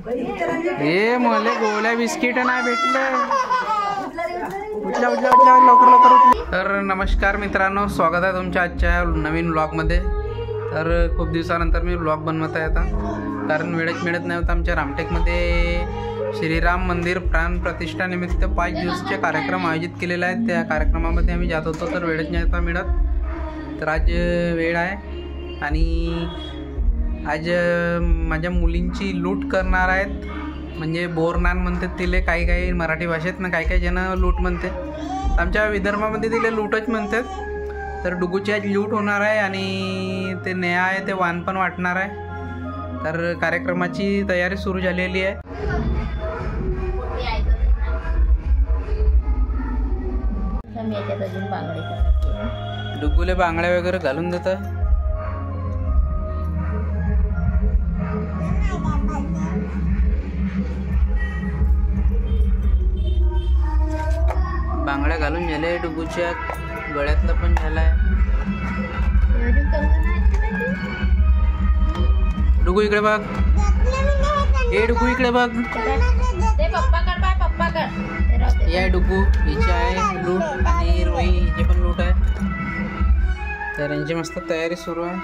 हे मले गोळ्या बिस्किट नाही भेटले. उठल्या उठल्या उठल्या लवकर लवकर उठल्या. तर नमस्कार मित्रांनो, स्वागत आहे तुमच्या आजच्या नवीन व्लॉगमध्ये. तर खूप दिवसानंतर मी व्लॉग बनवत आहे आता, कारण वेळच मिळत नाही होता. आमच्या रामटेकमध्ये श्रीराम मंदिर प्राण प्रतिष्ठा निमित्त 5 दिवसाचे कार्यक्रम आयोजित केलेले आहेत. त्या कार्यक्रमामध्ये आम्ही जात होतो, तर वेळच नाही होता मिळत. तर आज वेळ आहे आणि आज माझ्या मुलींची लूट करणार आहेत. म्हणजे बोरनान म्हणतात तिले, काही काही मराठी भाषेत ना काही काही जण लूट म्हणते. आमच्या विदर्भामध्ये तिले लूटच म्हणतात. तर डुगूची आज लूट होणार आहे आणि ते नेहा आहे ते वाण पण वाटणार आहे. तर कार्यक्रमाची तयारी सुरू झालेली आहे. डुगूले बांगड्या वगैरे घालून देतं. बांगड्या घालून झाले, डुगूच्या गळ्यातलं पण झालाय. डुगू इकडे बघ, ए डुगू इकडे बघ. या डुगू हिची आहे लूट आणि रोही हिची पण लूट आहे. तर यांची मस्त तयारी सुरू आहे.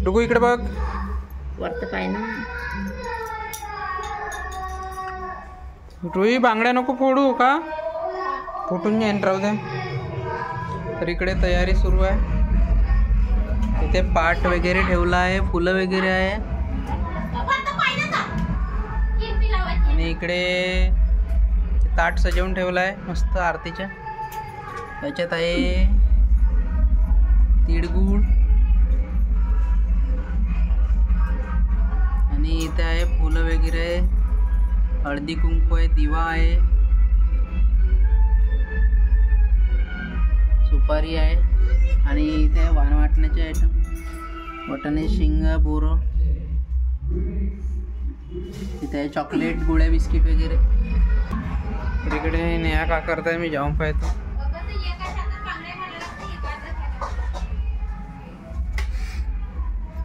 डुगू इकडे बघ. वरत पाय ना रोही, बांगड्या नको फोडू का, फुटून जाईन, राहू दे. तर इकडे तयारी सुरू आहे. इथे पाट वगैरे ठेवला आहे, फुलं वगैरे आहे. आणि इकडे ताट सजवून ठेवला आहे मस्त आरतीच्या. याच्यात आहे तिळगुळ आणि इथे आहे फुलं वगैरे, हळदी कुंकू आहे, दिवा आहे, सुपारी आहे आणि इथे वाण वाटण्याचे आयटम, वाटाणे, शेंगा, बोरं. इथे आहे चॉकलेट, गोळ्या, बिस्किट वगैरे. तर इकडे नेहा का करताय मी जाऊन पाहतो.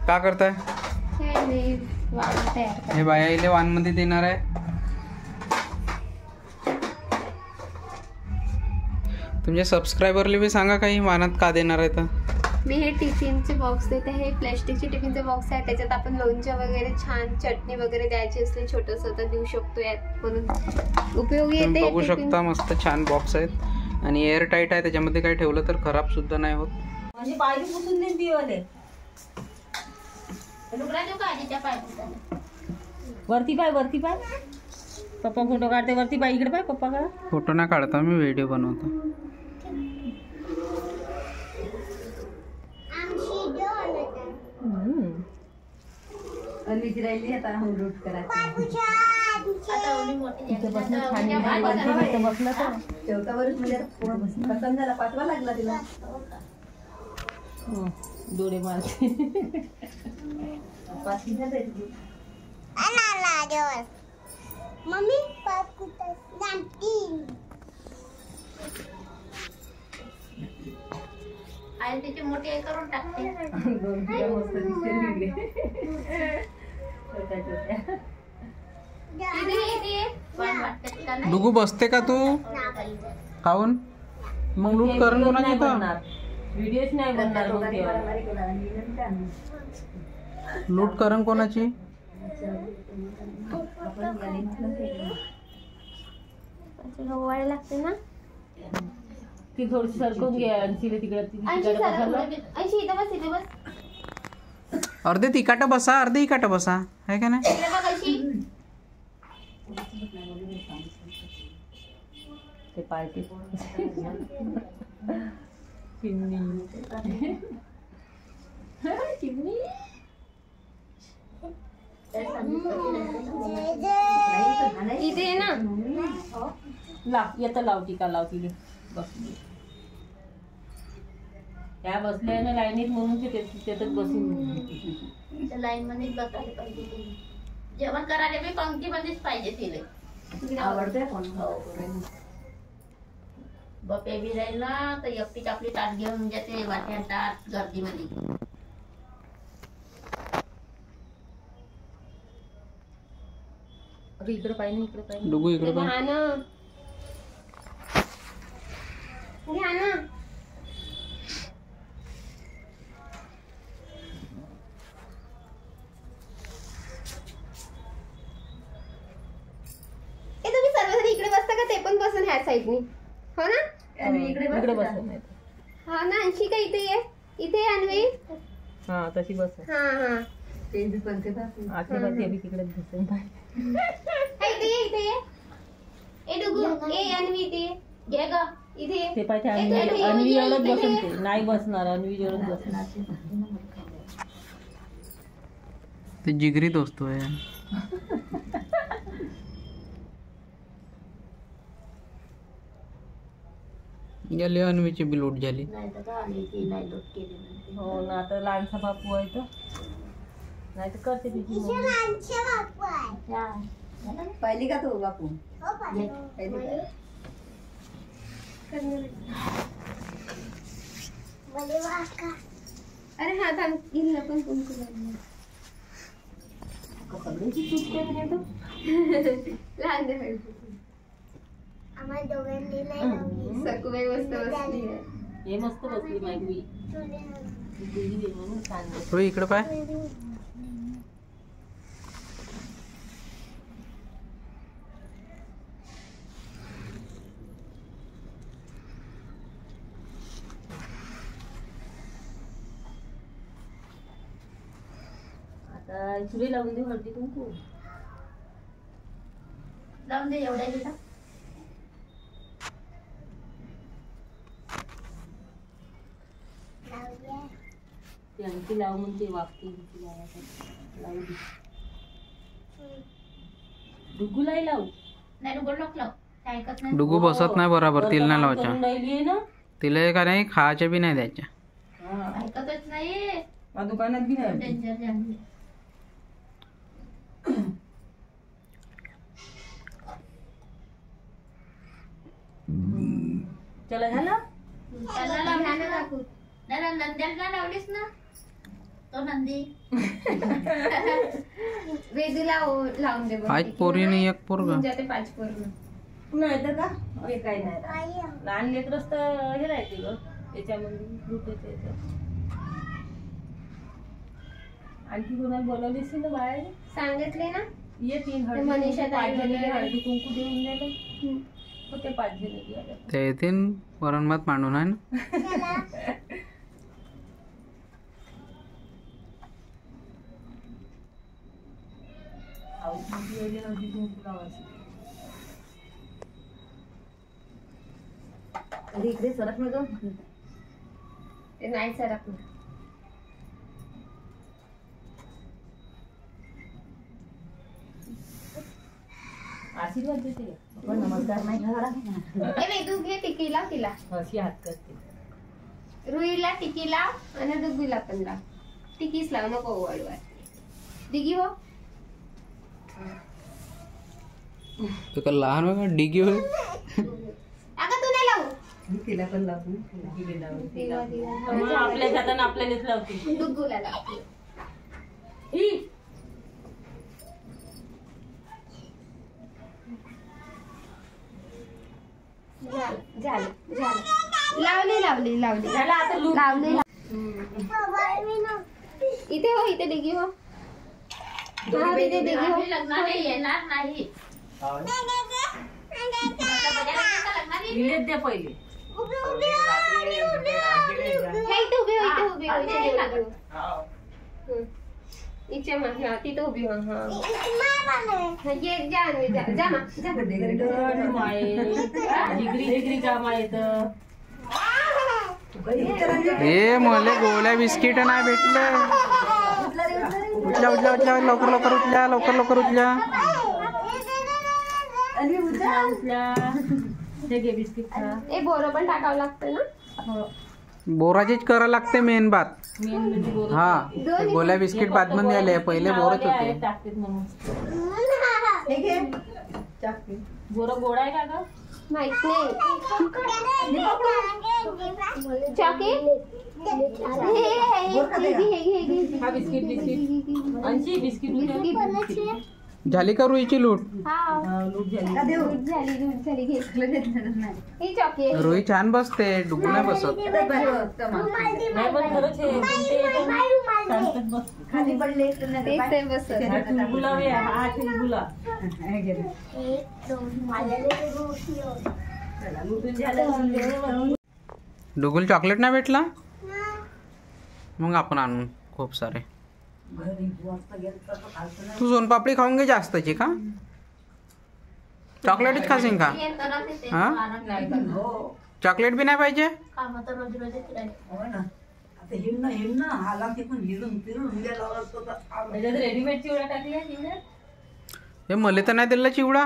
का करताय? हे बाया इले वाण मध्ये देणार आहे. तुमच्या सबस्क्रायबरला बी सांगा काही वाणात का देणार आहे. तर मी हे टिफिनचे बॉक्स देते. हे प्लॅस्टिकचे टिफिनचे बॉक्स आहे. त्याच्यात आपण लोणचं वगैरे, छान चटणी वगैरे द्यायची असली छोटंसं तर देऊ शकतो यात, म्हणून उपयोगी येते. बघू शकता मस्त छान बॉक्स आहेत आणि एअर टाईट आहे. त्याच्यामध्ये काही ठेवलं तर खराब सुद्धा नाही होत. म्हणजे पाय पुसून देईन ती वाले. वरती पाय, वरती पाय. पप्पा फोटो काढते, वरती पाय. इकडे पाय, पप्पा काढ. फोटो नाही काढता मी, व्हिडिओ बनवतो. डोळे मारते. मम्मी आई त्याची मोठी आई करून टाकते. डुगू बसते का तू खाऊन? मग लूट करून कोणाची येतं? व्हिडिओच नाही बनणार. लूट करून कोणाची? लागते ना ती थोडीशी सरकून घे आणि तिकडे अर्धे तिकाट बसा, अर्धे इकाट बसा, आहे का नाही? ते पार्टी इथे ना लाव, येतं लाव, टीका लाव तिथे बसली. त्या बसल्या ना लाईनीत, म्हणून ते त्याच्यात बसून लाईन मध्ये बसायला पाहिजे. जेवण करायला बी पंक्तीमध्येच पाहिजे तिला. आवडते कोण बपे बी राहील ना तर एकटीच आपली ताट घेऊन जाते वाट्यात गर्दीमध्ये. अगं इकडे पाहिजे इकडे पाहिजे. डुगू इकडे पण. घ्या ना घ्या ना. ए तुम्ही सर्वजण इकडे बसता का? ते पण बसून ह्या साईडनी. हो ना? इकडे बस नाही. हा ना. अंशिका इथे ये. इथे ये अन्वी. हा तशी बस. हा हा आतली बाजू अभी तिकडे दिसेल बाय. हा, इथे ये इथे ये. ए डुगू ए अन्वी इथे ये. घे ग इथे ये. ते पाहिजे अन्वी एवढंच बसून ते नाही बसणार. अन्वी एवढंच बसणार. ते जिगरी दोस्त आहे. गेले अन्वीची बी लूट झाली. हो ना. आता लहानसा बापू आहे तर नाही तर करते तिची पहिली का तू बापू? अरे हा थांब हिला पण कुंकू लावून. लहान दे. सकुबाई मस्त बसली आहे. हे मस्त बसली माहिती. म्हणून छान. रोही इकडे पाय. आता चुली लावून दे. हळदी कुंकू लावून दे एवढ्या दिला. ते आणखी लाव म्हणते वागते लावू दे. डुगूलाही लावू. नाही डुगू नको लाव. ते ऐकत नाही. डुगू बसत नाही बरोबर. तिला नाही लावायच्या. राहिली ना तिला का नाही खायच्या बी नाही द्यायच्या. ऐकतच नाही. दुकानात बी नाही. डेंजर झाली. चला झालं. त्याला लावली ना काकू. नाही नंद्याला लावलीस ना. तो नंदी वेदूला लावून दे. आज पोरीने एक पोरगा. ते 5 पोरं. नाही तर का हे काही नाही. लहान लेकरच तर हे राहते ग त्याच्यामध्ये ग्रुप येते. आणखी कोणाला बोलावलीस ना बाहेर? सांगितले ना. येतील मनीषा ताई वगैरे. हळदी कुंकू देऊन दिलं. ते 5 जण गेले. ते येतील वरण भात मांडून आहे ना. हळदी कुंकू लावायचं. इकडे सरक ना ग. ते नाही सरकणार. आशीर्वाद देते. पण नमस्कार नाही घरा. ए वेदू घे टिकी लाव तिला. अशी हात करते. रुईला टिकी लाव आणि डुगूला पण लाव. टिकीच लाव नको वळवा. दिगी हो. तो का लहान बघा डिगी होईल. अगं तू नाही लावू. तिला पण लावून आपल्या हाताने आपल्यालाच लावते. डुगूला लाव. झालं लावली लावली लावली झालं आता लूट. लावली. इथे हो. इथे डिगी हो. हा तिथे डिगी हो. लग्नाला येणार नाही. विलेत द्या पहिले. हे इथे उभी हो. इथे उभी हो. इथे उभी हो. इथे मग हा तिथे उभी हो. हा ये जा अन्वी, जा जा मा, जा. डिग्री डिग्री काम आहे तर. हे मले गोळ्या बिस्किट नाही भेटले. उठल्या उठल्या उठल्या लवकर लवकर उठल्या लवकर लवकर उठल्या. हे घे बिस्किट खा. ए बोरं पण टाकावं लागतं ना. बोराचीच करावं लागते मेन बात. मेन म्हणजे बोरं. हा ते गोळ्या बिस्किट बाद मध्ये आले. पहिले बोरच होते. टाकते म्हणून. बोरं गोड आहे का ग? माहित नाही. चॉकी हा बिस्किट बिस्किट. अंशी बिस्किट. झाली का रुईची लूट? हा लूट झाली. लूट झाली घे ही चॉकलेट रुई छान बसते, डुगू नाही बसत. नाही पण खरंच हे तुमचे एकदम शांतच बसते. खाली पडले तेच ते बसत हा चुलबुला वे, हा चुलबुला. लुटून झालं. डुगूला चॉकलेट नाही भेटला? मग आपण आणू खूप सारे. तू सोनपापडी खाऊन घे जास्तची का? चॉकलेटच खाशील का? हा? चॉकलेट बी नाही पाहिजे? त्याच्यात रेडीमेड चिवडा टाकले चिवड्यात. हे मले तर नाही दिला चिवडा.